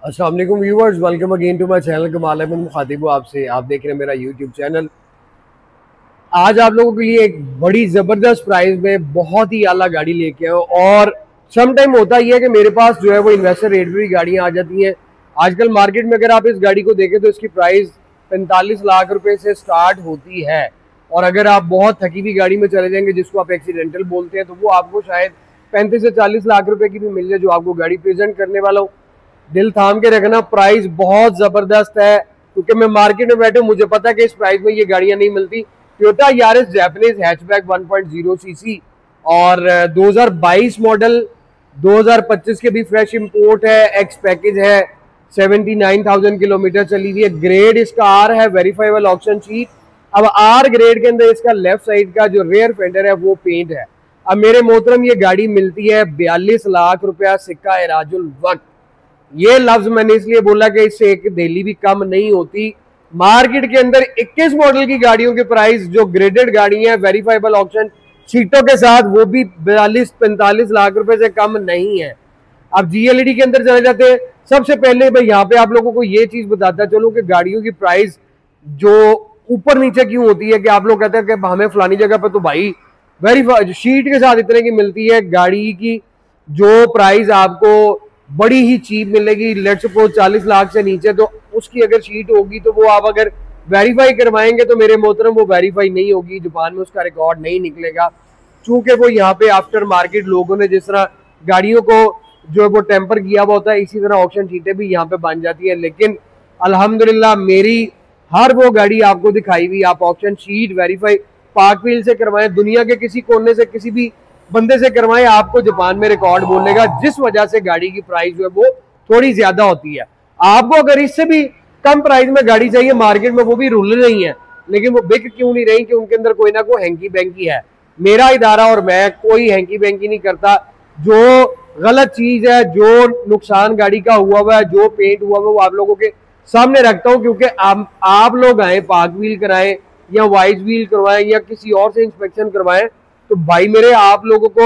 अस्सलाम वालेकुम viewers, welcome again to my channel. Kamal Ahmed मुखातिब हूं आपसे। आप देख रहे हैं मेरा यूट्यूब चैनल। आज आप लोगों के लिए एक बड़ी ज़बरदस्त प्राइस में बहुत ही आला गाड़ी लेके आया हूं। और सम टाइम होता ही है कि मेरे पास जो है वो इन्वेस्टर रेट भी गाड़ियां आ जाती हैं। आजकल मार्केट में अगर आप इस गाड़ी को देखें तो इसकी प्राइस 45 लाख रुपए से स्टार्ट होती है। और अगर आप बहुत थकी हुई गाड़ी में चले जाएंगे, जिसको आप एक्सीडेंटल बोलते हैं, तो वो आपको शायद 35 से 40 लाख रुपए की भी मिल जाए, जो आपको गाड़ी प्रेजेंट करने वाला हूँ। दिल थाम के रखना, प्राइस बहुत जबरदस्त है, क्योंकि मैं मार्केट में बैठे हूं, मुझे पता है कि इस प्राइस में ये गाड़ियां नहीं मिलती। Toyota Yaris Japanese hatchback 1.0 CC और 2022 मॉडल, 2025 के भी फ्रेश इंपोर्ट है, एक्स पैकेज है, 79,000 किलोमीटर चली हुई है। ग्रेड इसका आर है, वेरीफाइबल ऑक्शन शीट। अब आर ग्रेड के अंदर इसका लेफ्ट साइड का जो रेयर फेंडर है वो पेंट है। अब मेरे मोहतरम ये गाड़ी मिलती है 42 लाख रुपया सिक्का एराजुल वक्त। ये लफ्ज मैंने इसलिए बोला कि इससे एक दिल्ली भी कम नहीं होती। मार्केट के अंदर 21 मॉडल की गाड़ियों के प्राइस, जो ग्रेडेड गाड़ी है वेरीफाइबल ऑप्शन सीटों के साथ, वो भी 42-45 लाख रुपए से कम नहीं है। अब जीएलईडी के अंदर चले जाते हैं। सबसे पहले मैं यहाँ पे आप लोगों को ये चीज बताता चलूं कि गाड़ियों की प्राइस जो ऊपर नीचे क्यों होती है, कि आप लोग कहते हैं कि हमें फलानी जगह पर तो भाई वेरीफाई शीट के साथ इतने की मिलती है। गाड़ी की जो प्राइस आपको बड़ी ही चीप मिलेगी, लेट्स सपोज 40 लाख से नीचे, तो उसकी अगर शीट होगी तो वो आप अगर वेरीफाई करवाएंगे तो मेरे मोहतरम वो वेरीफाई नहीं होगी, जापान में उसका रिकॉर्ड नहीं निकलेगा। चूंकि वो यहाँ पे आफ्टर मार्केट लोगों ने जिस तरह गाड़ियों को जो है वो टेम्पर किया हुआ होता है, इसी तरह ऑप्शन शीटें भी यहाँ पे बन जाती है। लेकिन अल्हम्दुलिल्लाह मेरी हर वो गाड़ी आपको दिखाई हुई, आप option sheet verify park wheel से करवाएं, दुनिया के किसी कोने से किसी भी बंदे से करवाएं, आपको जापान में रिकॉर्ड बोलेगा, जिस वजह से गाड़ी की प्राइस जो है वो थोड़ी ज्यादा होती है। आपको अगर इससे भी कम प्राइस में गाड़ी चाहिए मार्केट में, वो भी रूल नहीं है, लेकिन वो बिक क्यों नहीं रही, कि उनके अंदर कोई ना कोई हैंकी बैंकी है। मेरा इदारा और मैं कोई हैंकी बैंकी नहीं करता। जो गलत चीज है, जो नुकसान गाड़ी का हुआ है, जो पेंट हुआ है, वो आप लोगों के सामने रखता हूँ। क्योंकि आप लोग आए, पार्क व्हील कराएं या वाइज व्हील करवाएं या किसी और से इंस्पेक्शन करवाएं, तो भाई मेरे आप लोगों को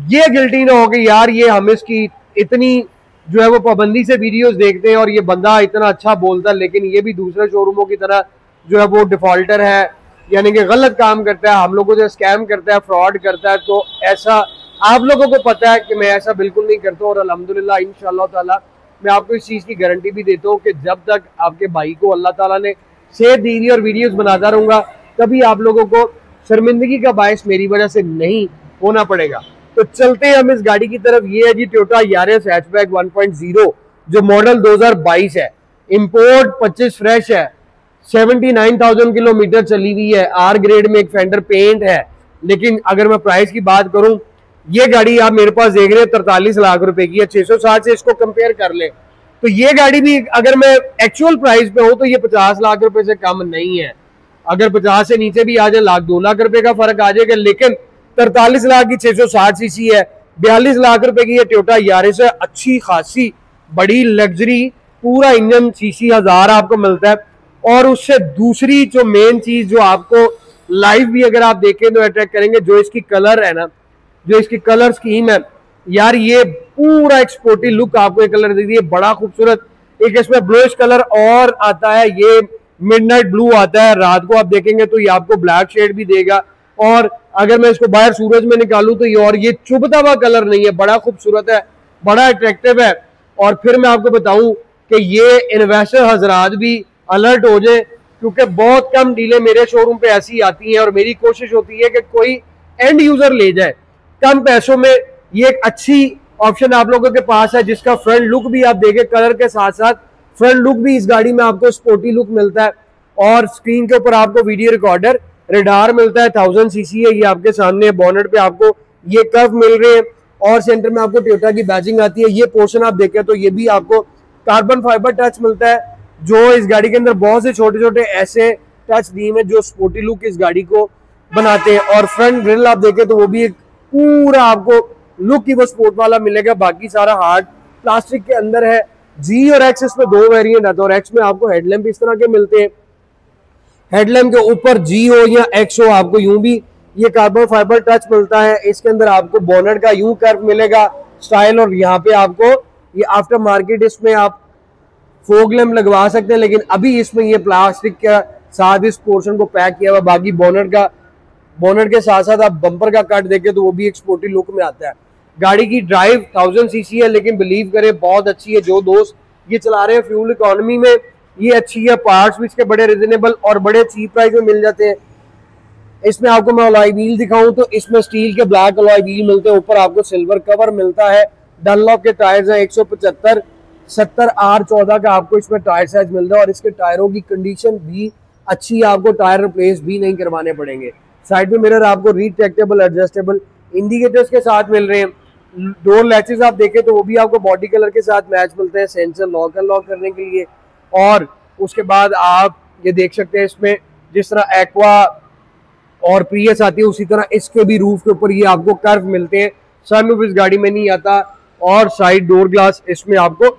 ये गिल्टी ना हो कि यार ये हम इसकी इतनी जो है वो पाबंदी से वीडियोस देखते हैं और ये बंदा इतना अच्छा बोलता है, लेकिन ये भी दूसरे शोरूमों की तरह जो है वो डिफॉल्टर है, यानी कि गलत काम करता है, हम लोगों से स्कैम करता है, फ्रॉड करता है। तो ऐसा आप लोगों को पता है कि मैं ऐसा बिल्कुल नहीं करता। और अल्हम्दुलिल्लाह इंशाअल्लाह ताला मैं आपको इस चीज़ की गारंटी भी देता हूँ कि जब तक आपके भाई को अल्लाह ताला ने सेहत दी हुई और वीडियोस बनाता रहूँगा, कभी आप लोगों को शर्मिंदगी का बायस मेरी वजह से नहीं होना पड़ेगा। तो चलते हैं हम इस गाड़ी की तरफ। ये है जी टोयोटा यारिस हैचबैक 1.0, जो मॉडल 2022 है, इंपोर्ट 25 फ्रेश है, 79,000 किलोमीटर चली हुई है, आर ग्रेड में एक फेंडर पेंट है। लेकिन अगर मैं प्राइस की बात करूं, ये गाड़ी आप मेरे पास देख रहे हैं 43 लाख रुपए की है। 660 से इसको कंपेयर कर ले तो ये गाड़ी भी अगर मैं एक्चुअल प्राइस पे हूं तो ये 50 लाख रुपए से कम नहीं है। अगर 50 से नीचे भी आ जाए, 1-2 लाख रुपए का फर्क आ जाएगा। लेकिन 43 लाख की 660 सीसी है, 42 लाख रुपए की ये टोयोटा यारिस है, अच्छी खासी बड़ी लग्जरी, पूरा इंजन सीसी 1000 आपको मिलता है। और उससे दूसरी जो मेन चीज जो आपको लाइव भी अगर आप देखें तो अट्रैक्ट करेंगे, जो इसकी कलर है ना, जो इसकी कलर स्कीम है यार, ये पूरा एक स्पोर्टी लुक आपको एक कलर दे दिए, बड़ा खूबसूरत। एक इसमें ब्लूइश कलर और आता है, ये मिडनाइट ब्लू आता है, रात को आप देखेंगे तो ये आपको ब्लैक शेड भी देगा। और अगर मैं इसको बाहर सूरज में निकालूं तो ये, और ये चुभता हुआ कलर नहीं है, बड़ा खूबसूरत है, बड़ा अट्रैक्टिव है। और फिर मैं आपको बताऊं कि ये इन्वेस्टर हजरात भी अलर्ट हो जाए, क्योंकि बहुत कम डीलें मेरे शोरूम पे ऐसी आती हैं, और मेरी कोशिश होती है कि कोई एंड यूजर ले जाए कम पैसों में। ये एक अच्छी ऑप्शन आप लोगों के पास है, जिसका फ्रंट लुक भी आप देखें, कलर के साथ साथ फ्रंट लुक भी इस गाड़ी में आपको स्पोर्टी लुक मिलता है। और स्क्रीन के ऊपर आपको वीडियो रिकॉर्डर रेडार मिलता है, 1000 सीसी है, ये आपके सामने। बोनेट पे आपको ये कर्व मिल रहे हैं और सेंटर में आपको टोयोटा की बैजिंग आती है। ये पोर्शन आप देखें तो ये भी आपको कार्बन फाइबर टच मिलता है, जो इस गाड़ी के अंदर बहुत से छोटे छोटे ऐसे टच दिए हैं जो स्पोर्टी लुक इस गाड़ी को बनाते हैं। और फ्रंट ग्रिल आप देखें तो वो भी एक पूरा आपको लुक ही वो स्पोर्ट वाला मिलेगा, बाकी सारा हार्ड प्लास्टिक के अंदर है। जी और एक्स इसमें 2 वेरिएंट है, और एक्स में आपको हेडलैम्प इस तरह के मिलते हैं, हेडलैम्प के ऊपर जी हो या एक्स हो, आपको यूं भी ये कार्बन फाइबर टच मिलता है। इसके अंदर आपको बोनेट का यूं कर्व मिलेगा स्टाइल, और यहाँ पे आपको ये आफ्टर मार्केट इसमें आप फोग लैम्प लगवा सकते हैं, लेकिन अभी इसमें ये प्लास्टिक के साथ इस पोर्शन को पैक किया हुआ। बाकी बोनट के साथ साथ आप बम्पर का कट देखें तो वो भी एक स्पोर्टी लुक में आता है। गाड़ी की ड्राइव 1000 सीसी है, लेकिन बिलीव करें बहुत अच्छी है। जो दोस्त ये चला रहे हैं फ्यूल इकोनॉमी में, ये अच्छी है। पार्ट्स भी इसके बड़े रिजनेबल और बड़े चीप प्राइस में मिल जाते हैं। इसमें आपको मैं अलॉय व्हील दिखाऊं तो इसमें स्टील के ब्लैक अलॉय व्हील मिलते हैं, ऊपर आपको सिल्वर कवर मिलता है। डनलॉप के टायर्स हैं 175 70 R14 का आपको इसमें टायर साइज मिलता है, और इसके टायरों की कंडीशन भी अच्छी है, आपको टायर रिप्लेस भी नहीं करवाने पड़ेंगे। साइड में मिरर आपको रिट्रैक्टेबल एडजस्टेबल इंडिकेटर्स के साथ मिल रहे हैं। डोर लैचेस आप देखें तो वो भी आपको बॉडी कलर के साथ मैच मिलते हैं, सेंसर लॉक अनलॉक करने के लिए। और उसके बाद आप ये देख सकते हैं इसमें जिस तरह एक्वा और प्रियस आती है उसी तरह इसके भी रूफ के ऊपर ये आपको कर्व मिलते हैं। सनरूफ इस गाड़ी में नहीं आता, और साइड डोर ग्लास इसमें आपको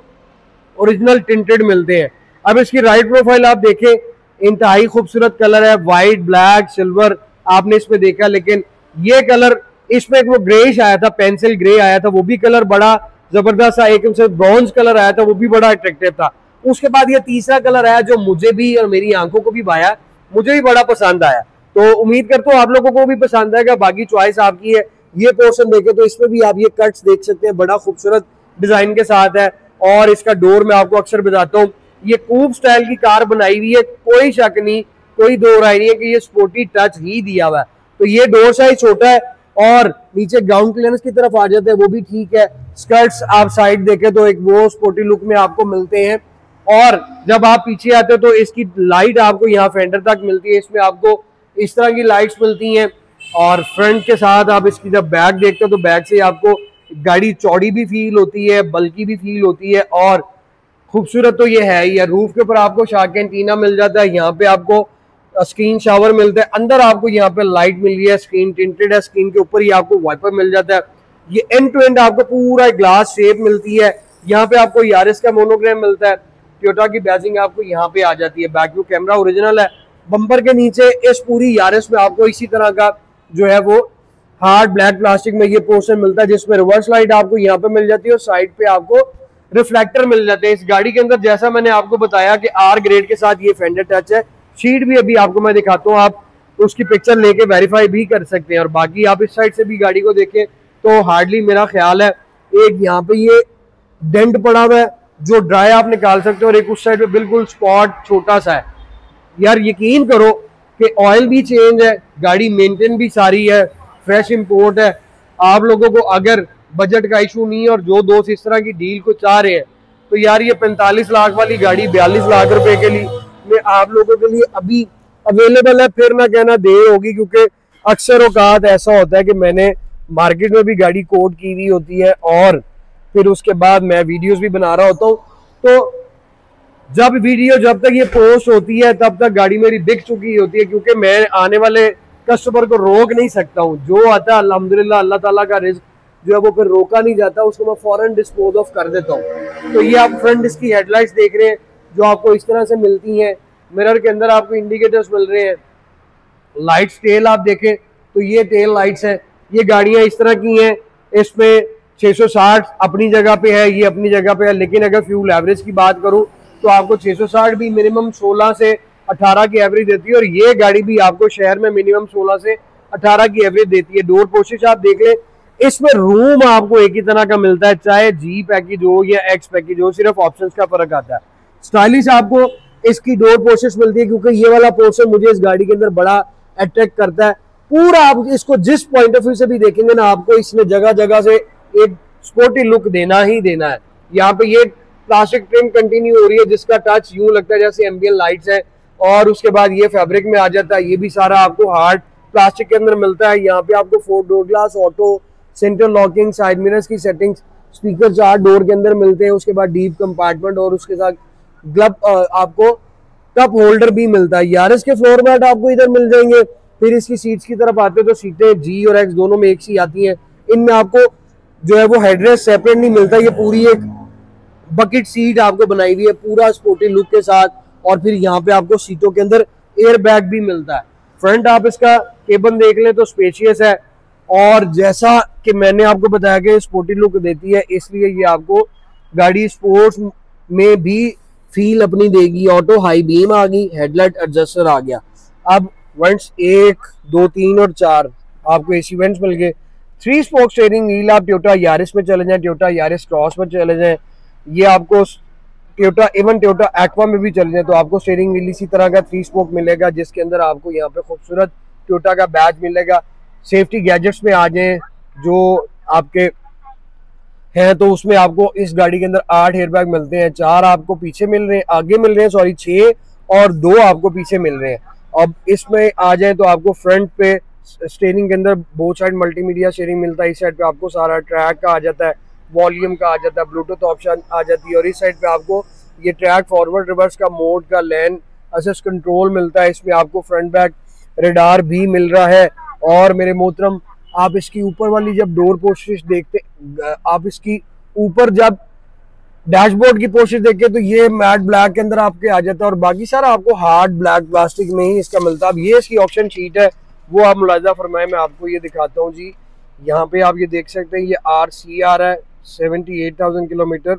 ओरिजिनल टिंटेड मिलते हैं। अब इसकी राइड प्रोफाइल आप देखें, इंतहाई खूबसूरत कलर है, वाइट ब्लैक सिल्वर आपने इसमें देखा, लेकिन ये कलर इसमें एक वो ग्रेइश आया था, पेंसिल ग्रे आया था, वो भी कलर बड़ा जबरदस्त था। एक से ब्रॉन्ज कलर आया था, वो भी बड़ा अट्रैक्टिव था। उसके बाद ये तीसरा कलर आया जो मुझे भी और मेरी आंखों को भी भाया, मुझे भी बड़ा पसंद आया, तो उम्मीद करता हूँ आप लोगों को भी पसंद आएगा। बाकी चॉइस आपकी है। ये पोर्शन देखें तो इसमें भी आप ये कट्स देख सकते हैं, बड़ा खूबसूरत डिजाइन के साथ है। और इसका डोर मैं आपको अक्सर बताता हूँ, ये कूब स्टाइल की कार बनाई हुई है, कोई शक नहीं, कोई दो राय नहीं है कि ये स्पोर्टी टच ही दिया हुआ है। तो ये डोर साइज छोटा है और नीचे ग्राउंड क्लियरेंस की तरफ आ जाते हैं, वो भी ठीक है। स्कर्ट्स आप साइड देखें तो एक वो स्पोर्टी लुक में आपको मिलते हैं। और जब आप पीछे आते हो तो इसकी लाइट आपको यहाँ फेंडर तक मिलती है, इसमें आपको इस तरह की लाइट्स मिलती हैं। और फ्रंट के साथ आप इसकी जब बैक देखते हो तो बैक से आपको गाड़ी चौड़ी भी फील होती है, बल्कि भी फील होती है, और खूबसूरत तो ये है ही है। रूफ के ऊपर आपको शार्क एंटीना मिल जाता है, यहाँ पे आपको स्क्रीन शावर मिलता है, अंदर आपको यहाँ पे लाइट मिल रही है, स्क्रीन टिंटेड है, स्क्रीन के ऊपर ही आपको वाइपर मिल जाता है। ये एंड टू एंड आपको पूरा ग्लास शेप मिलती है। यहाँ पे आपको यारिस का मोनोग्राम मिलता है, टोयोटा की बैजिंग आपको यहाँ पे आ जाती है। बैक व्यू कैमरा ओरिजिनल है। बम्पर के नीचे इस पूरी यारिस में आपको इसी तरह का जो है वो हार्ड ब्लैक प्लास्टिक में ये पोर्शन मिलता है, जिसमें रिवर्स लाइट आपको यहाँ पे मिल जाती है और साइड पे आपको रिफ्लेक्टर मिल जाते हैं। इस गाड़ी के अंदर जैसा मैंने आपको बताया कि आर ग्रेड के साथ ये फेंडर टच है। शीट भी अभी आपको मैं दिखाता हूँ, आप उसकी पिक्चर लेके वेरीफाई भी कर सकते हैं। और बाकी आप इस साइड से भी गाड़ी को देखें तो हार्डली मेरा ख्याल है एक यहाँ पे ये डेंट पड़ा हुआ है जो ड्राई आप निकाल सकते हो, और एक उस साइड पे बिल्कुल स्पॉट छोटा सा है। यार यकीन करो कि ऑयल भी चेंज है, गाड़ी मेंटेन भी सारी है, फ्रेश इंपोर्ट है। आप लोगों को अगर बजट का इशू नहीं है और जो दोस्त इस तरह की डील को चाह रहे हैं तो यार ये 45 लाख वाली गाड़ी 42 लाख रुपए के लिए में आप लोगों के लिए अभी अवेलेबल है। फिर ना कहना देर होगी, क्योंकि अक्सर औकात ऐसा होता है कि मैंने मार्केट में भी गाड़ी कोट की हुई होती है और फिर उसके बाद मैं वीडियोस भी बना रहा होता हूँ, तो जब तक ये पोस्ट होती है तब तक गाड़ी मेरी बिक चुकी होती है, क्योंकि मैं आने वाले कस्टमर को रोक नहीं सकता हूँ। जो आता है अल्हम्दुलिल्लाह अल्लाह ताला का रिज़्क जो है वो फिर रोका नहीं जाता, उसको मैं फौरन डिस्पोज ऑफ कर देता हूँ। तो ये आप फ्रंट इसकी हेडलाइट्स देख रहे हैं जो आपको इस तरह से मिलती हैं। मिरर के अंदर आपको इंडिकेटर्स मिल रहे हैं। लाइट्स टेल आप देखें तो ये टेल लाइट्स हैं। ये गाड़ियाँ इस तरह की हैं, इसमें 660 अपनी जगह पे है, ये अपनी जगह पे है, लेकिन अगर फ्यूल एवरेज की बात करूँ तो आपको 660 भी मिनिमम 16 से 18 की एवरेज देती है, और ये गाड़ी भी आपको शहर में मिनिमम 16 से 18 की एवरेज देती है। डोर पोशिश आप देख लें, इसमें रूम आपको एक ही तरह का मिलता है, चाहे जी पैकेज हो या एक्स पैकेज हो, सिर्फ ऑप्शंस का फर्क आता है। स्टाइलिश आपको इसकी डोर पोर्शन मिलती है, क्योंकि ये वाला पोर्शन मुझे इस गाड़ी के अंदर बड़ा अट्रैक्ट करता है। पूरा आप इसको जिस पॉइंट ऑफ व्यू से भी देखेंगे ना, आपको इसने जगह जगह से एक स्पोर्टी लुक देना ही देना है। यहाँ पे ये प्लास्टिक ट्रिम कंटिन्यू हो रही है, जिसका टच यूं लगता है जैसे एम्बियन लाइट्स है, और उसके बाद ये फैब्रिक में आ जाता है। ये भी सारा आपको हार्ड प्लास्टिक के अंदर मिलता है। यहाँ पे आपको 4 door glass auto, centre locking, side mirrors की सेटिंग्स, स्पीकर 4 डोर के अंदर मिलते हैं। उसके बाद डीप कंपार्टमेंट और उसके साथ ग्लब आपको कप होल्डर भी मिलता है। यारिस के फ्लोर मैट आपको इधर मिल जाएंगे। फिर इसकी सीट्स की तरफ आते हैं तो सीटें जी और एक्स दोनों में एक सी आती हैं। इनमें आपको जो है वो हेडरेस्ट सेपरेट नहीं मिलता, ये पूरी एक बकेट सीट आपको बनाई हुई है पूरा स्पोर्टी लुक के साथ। और फिर यहाँ पे आपको सीटों के अंदर एयर बैग भी मिलता है। फ्रंट आप इसका केबन देख लें तो स्पेशियस है, और जैसा कि मैंने आपको बताया कि स्पोर्टी लुक देती है, इसलिए ये आपको गाड़ी स्पोर्ट्स में भी फील अपनी देगी। ऑटो हाई बीम आ गई, हेडलाइट एडजस्टर आ गया। अब वेंट्स 1, 2, 3 और 4 आपको एसी वेंट्स मिल गए। 3 स्पोक स्टीयरिंग व्हील, आप टोयोटा यारिस में चले जाएं, टोयोटा यारिस क्रॉस में चले जाएं, ये आपको टोयोटा एक्वा में भी चले जाएं तो आपको स्टीयरिंग व्हील इसी तरह का 3 स्पोक मिलेगा, जिसके अंदर आपको यहाँ पे खूबसूरत टोयोटा का बैज मिलेगा। सेफ्टी गैजेट्स में आ जाएं जो आपके हैं तो उसमें आपको इस गाड़ी के अंदर 8 एयरबैग मिलते हैं, 4 आपको पीछे मिल रहे हैं, आगे मिल रहे हैं, सॉरी 6 और 2 आपको पीछे मिल रहे हैं। अब इसमें आ जाए तो आपको फ्रंट पे स्टीयरिंग के अंदर बोथ साइड मल्टीमीडिया स्टीयरिंग मिलता है। इस साइड पे आपको सारा ट्रैक का आ जाता है, वॉल्यूम का आ जाता है, ब्लूटूथ ऑप्शन आ जाती है, और इस साइड पे आपको ये ट्रैक फॉरवर्ड रिवर्स का मोड का लेन असिस्ट कंट्रोल मिलता है। इसमें आपको फ्रंट बैक रेडार भी मिल रहा है। और मेरे मोहतरम, आप इसकी ऊपर वाली जब डोर पोस्टिश देखते, आप इसकी ऊपर जब डैशबोर्ड की पोस्टिश देखे तो ये मैट ब्लैक के अंदर आपके आ जाता है, और बाकी सारा आपको हार्ड ब्लैक प्लास्टिक में ही इसका मिलता है। अब ये इसकी ऑप्शन शीट है, वो आप मुलाजा फरमाए, मैं आपको ये दिखाता हूँ जी। यहाँ पे आप ये देख सकते हैं, ये RC आ रहा है, 78,000 किलोमीटर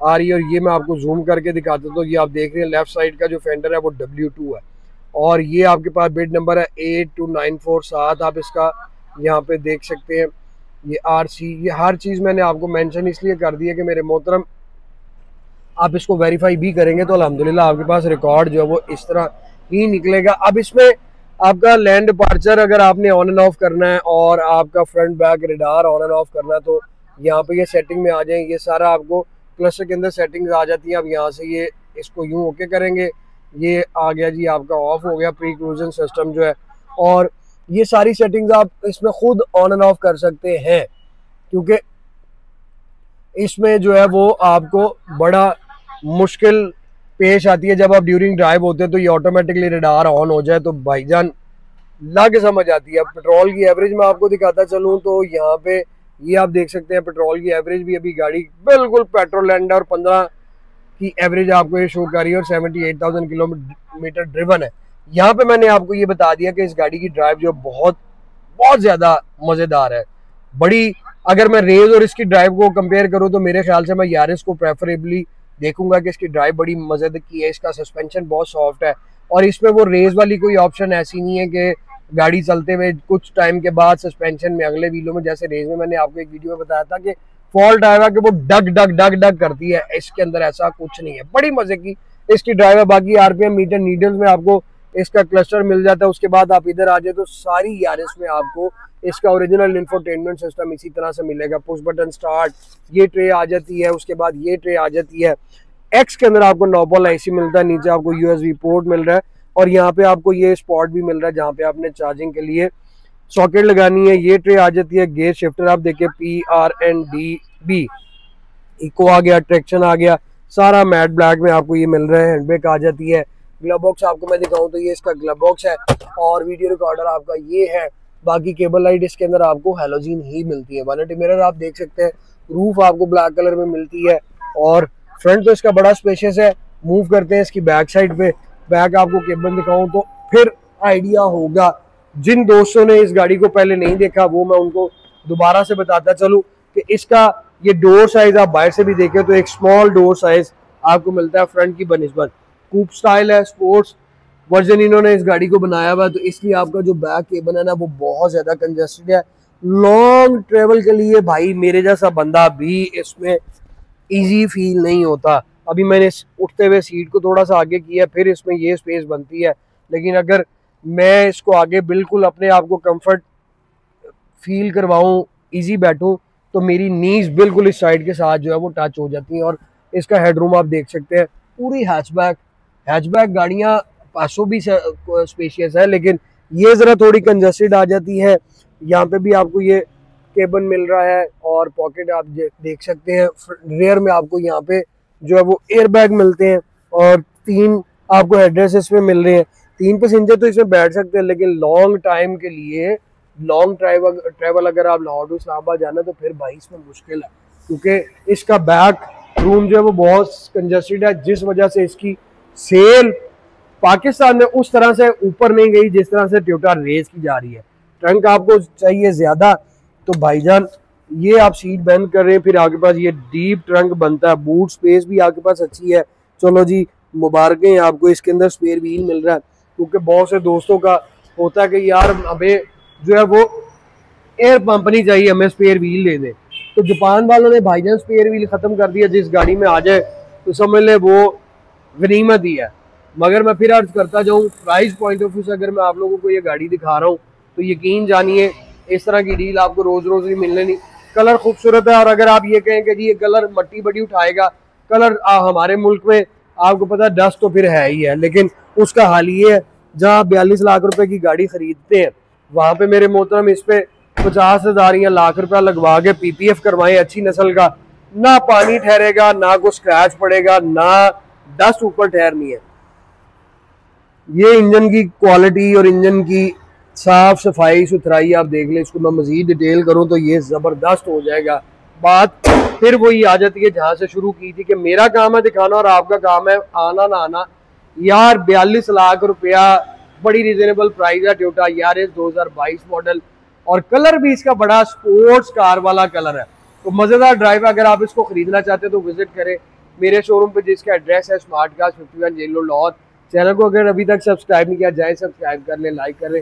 आ रही है, और ये मैं आपको जूम करके दिखाता हूँ। तो ये आप देख रहे हैं लेफ्ट साइड का जो फेंडर है वो W2 है, और ये आपके पास बिड नंबर है 82947। आप इसका यहाँ पे देख सकते हैं, ये RC, ये हर चीज़ मैंने आपको मेंशन इसलिए कर दी है कि मेरे मोहतरम आप इसको वेरीफाई भी करेंगे तो अल्हम्दुलिल्लाह आपके पास रिकॉर्ड जो है वो इस तरह ही निकलेगा। अब इसमें आपका लैंड डिपार्चर अगर आपने ऑन एंड ऑफ करना है और आपका front back radar on end of करना है तो यहाँ पे ये सेटिंग में आ जाए। ये सारा आपको क्लस्टर के अंदर सेटिंग्स आ जाती हैं। अब यहाँ से ये इसको यूँ ओके करेंगे, ये आ गया जी आपका ऑफ हो गया प्री क्रूजन सिस्टम जो है, और ये सारी सेटिंग्स आप इसमें खुद ऑन एंड ऑफ कर सकते हैं, क्योंकि इसमें जो है वो आपको बड़ा मुश्किल पेश आती है जब आप ड्यूरिंग ड्राइव होते हैं तो ये ऑटोमेटिकली रडार ऑन हो जाए तो भाईजान लग समझ आती है। पेट्रोल की एवरेज मैं आपको दिखाता चलूँ तो यहाँ पे ये आप देख सकते हैं पेट्रोल की एवरेज भी अभी गाड़ी बिल्कुल पेट्रोल लैंड है, और 15 की एवरेज आपको ये शो कर रही है, और 78,000 किलोमीटर ड्रिवन है। यहाँ पे मैंने आपको ये बता दिया कि इस गाड़ी की ड्राइव जो बहुत बहुत ज़्यादा मज़ेदार है, बड़ी। अगर मैं रेस और इसकी ड्राइव को कंपेयर करूँ तो मेरे ख्याल से मैं यारिस को प्रेफरेबली देखूंगा कि इसकी ड्राइव बड़ी मज़े की है। इसका सस्पेंशन बहुत सॉफ्ट है, और इसमें वो रेस वाली कोई ऑप्शन ऐसी नहीं है कि गाड़ी चलते हुए कुछ टाइम के बाद सस्पेंशन में अगले व्हीलों में, जैसे रेस में मैंने आपको एक वीडियो में बताया था कि फॉल्ट आएगा कि वो डग डग डग डग करती है, इसके अंदर ऐसा कुछ नहीं है। बड़ी मज़े की इसकी ड्राइव है। बाकी RPM मीटर नीडल्स में आपको इसका क्लस्टर मिल जाता है। उसके बाद आप इधर आ जाए तो सारी यारिस में आपको इसका ओरिजिनल इंफोटेनमेंट सिस्टम इसी तरह से मिलेगा। पुश बटन स्टार्ट, ये ट्रे आ जाती है, उसके बाद ये ट्रे आ जाती है। एक्स के अंदर आपको नॉर्मल AC मिलता है, नीचे आपको USB पोर्ट मिल रहा है, और यहाँ पे आपको ये स्पॉट भी मिल रहा है जहाँ पे आपने चार्जिंग के लिए सॉकेट लगानी है। ये ट्रे आ जाती है। गेयर शिफ्टर आप देखिए PRNDB, इको आ गया, ट्रैक्शन आ गया, सारा मैट ब्लैक में आपको ये मिल रहा है। हैंडब्रेक आ जाती है। ग्लव बॉक्स आपको मैं दिखाऊं तो ये इसका ग्लव बॉक्स है, और वीडियो रिकॉर्डर आपका ये है। बाकी केबल लाइट इसके अंदर आपको हैलोजन ही मिलती है। वैनिटी मिरर आप देख सकते हैं, रूफ आपको ब्लैक कलर में मिलती है, और फ्रंट तो इसका बड़ा स्पेशियस है। मूव करते हैं इसकी बैक साइड पे, बैक आपको केबल दिखाऊं तो फिर आइडिया होगा। जिन दोस्तों ने इस गाड़ी को पहले नहीं देखा वो मैं उनको दोबारा से बताता चलूं कि इसका ये डोर साइज आप बाहर से भी देखें तो एक स्मॉल डोर साइज आपको मिलता है फ्रंट की बनिस्बत। कूप स्टाइल है, स्पोर्ट्स वर्जन इन्होंने इस गाड़ी को बनाया हुआ है, तो इसलिए आपका जो बैक केबल है ना वो बहुत ज्यादा कंजेस्टेड है। लॉन्ग ट्रेवल के लिए भाई मेरे जैसा बंदा भी इसमें इजी फील नहीं होता। अभी मैंने उठते हुए सीट को थोड़ा सा आगे किया, फिर इसमें ये स्पेस बनती है, लेकिन अगर मैं इसको आगे बिल्कुल अपने आप को कंफर्ट फील करवाऊं, इजी बैठूं, तो मेरी नीज बिल्कुल इस साइड के साथ जो है वो टच हो जाती हैं। और इसका हेडरूम आप देख सकते हैं, पूरी हैचबैक गाड़ियां पासों भी स्पेशियस है, लेकिन ये ज़रा थोड़ी कंजस्टेड आ जाती है। यहाँ पे भी आपको ये केबन मिल रहा है, और पॉकेट आप देख सकते हैं। रेयर में आपको यहाँ पे जो है वो एयर बैग मिलते हैं, और 3 आपको हेडरेस्ट इसमें मिल रहे हैं। 3 पैसेंजर तो इसमें बैठ सकते हैं, लेकिन लॉन्ग टाइम के लिए लॉन्ग ट्रैवल अगर आप लाहौर टू इस्लामाबाद जाना तो फिर भाई इसमें मुश्किल है, क्योंकि इसका बैक रूम जो है वो बहुत कंजस्टेड है, जिस वजह से इसकी सेल पाकिस्तान में उस तरह से ऊपर नहीं गई जिस तरह से टोयोटा रेस की जा रही है। ट्रंक आपको चाहिए ज़्यादा तो भाईजान ये आप सीट बंद कर रहे हैं, फिर आपके पास ये डीप ट्रंक बनता है। बूट स्पेस भी आपके पास अच्छी है। चलो जी, मुबारकें आपको, इसके अंदर स्पेयर व्हील मिल रहा है। क्योंकि बहुत से दोस्तों का होता है कि यार हमें जो है वो एयर पंप नहीं चाहिए, हमें स्पेयर व्हील ले दे। तो जापान वालों ने भाईजान स्पेयर व्हील ख़त्म कर दिया, जिस गाड़ी में आ जाए तो समझ ले वो गनीमत ही है। मगर मैं फिर अर्ज करता जाऊँ, प्राइस पॉइंट ऑफ व्यू से अगर मैं आप लोगों को ये गाड़ी दिखा रहा हूँ तो यकीन जानिए इस तरह की डील आपको रोज़ रोज़ नहीं मिलने नहीं। कलर खूबसूरत है, और अगर आप ये कहें कि जी ये कलर मट्टी बड़ी उठाएगा, कलर हमारे मुल्क में आपको पता है डस्ट तो फिर है ही है, लेकिन उसका हाल ये है जहाँ 42 लाख रुपए की गाड़ी खरीदते हैं वहाँ पे मेरे मोहतरम इस पे 50,000 या लाख रुपया लगवा के PPF करवाएं अच्छी नस्ल का, ना पानी ठहरेगा, ना कोई स्क्रैच पड़ेगा, ना डस्ट ऊपर ठहरनी है। ये इंजन की क्वालिटी और इंजन की साफ सफाई सुथराई आप देख लें। इसको मैं मजीद डिटेल करूं तो ये ज़बरदस्त हो जाएगा। बात फिर वही आ जाती है जहां से शुरू की थी कि मेरा काम है दिखाना और आपका काम है आना ना आना। यार 42 लाख रुपया बड़ी रिजनेबल प्राइस है। टोयोटा यारिस 2022 मॉडल, और कलर भी इसका बड़ा स्पोर्ट्स कार वाला कलर है। तो मज़ेदार ड्राइव, अगर आप इसको खरीदना चाहते हैं तो विजिट करें मेरे शोरूम पे, जिसका एड्रेस है smart cars 51 jail road Lahore. Channel को अगर अभी तक सब्सक्राइब नहीं किया जाए, सब्सक्राइब कर लें, लाइक करें,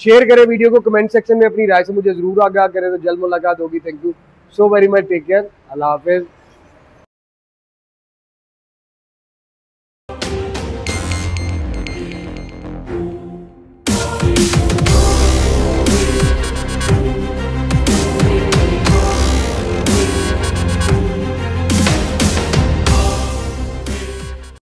शेयर करें वीडियो को, कमेंट सेक्शन में अपनी राय से मुझे जरूर आगाह करें। तो जल्द मुलाकात होगी। Thank you so very much, take care, अल्लाह हाफिज़।